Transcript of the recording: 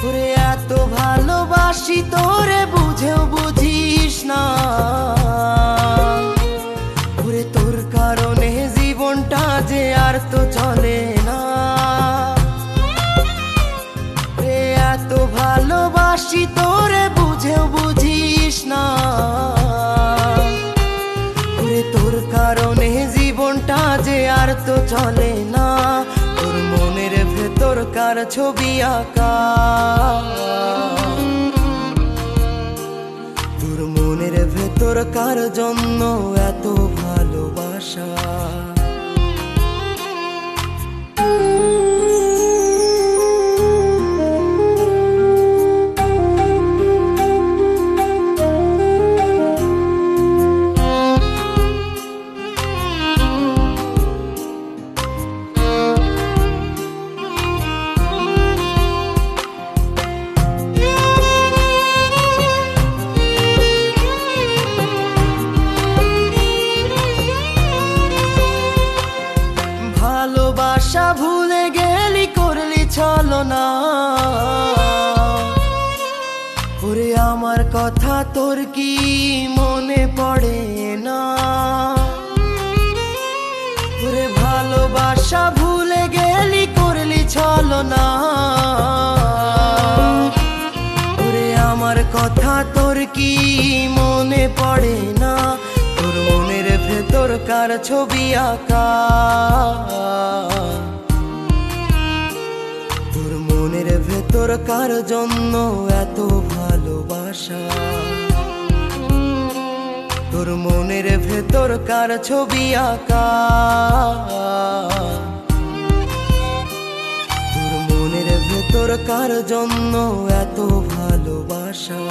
ওরে এত ভালোবাসি তোরে বুঝেও বুঝিস না, ওরে তোর কারণে জীবনটা যে আর তো চলে না। ওরে এত ভালোবাসি তোরে বুঝেও বুঝিস না, ওরে তোর কারণে জীবনটা যে আর তো চলে না। তোর মনের ভেতরকার ছবি আঁকা, তোর মনের ভেতরকার জন্য এত ভালোবাসা। ভালোবাসা ভুলে গেলি করলি ছলনা, ওরে আমার কথা তোর কি মনে পড়ে না? ওরে ভালোবাসা ভুলে গেলি করলি ছলনা, ওরে আমার কথা তোর কি মনে পড়ে না? তোর মনের ভেতরকার ছবি আঁকা, তোর মনের ভেতরকার জন্য এত ভালোবাসা। তোর মনের ভেতরকার ছবি আঁকা, তোর মনের ভেতরকার জন্য এত ভালোবাসা।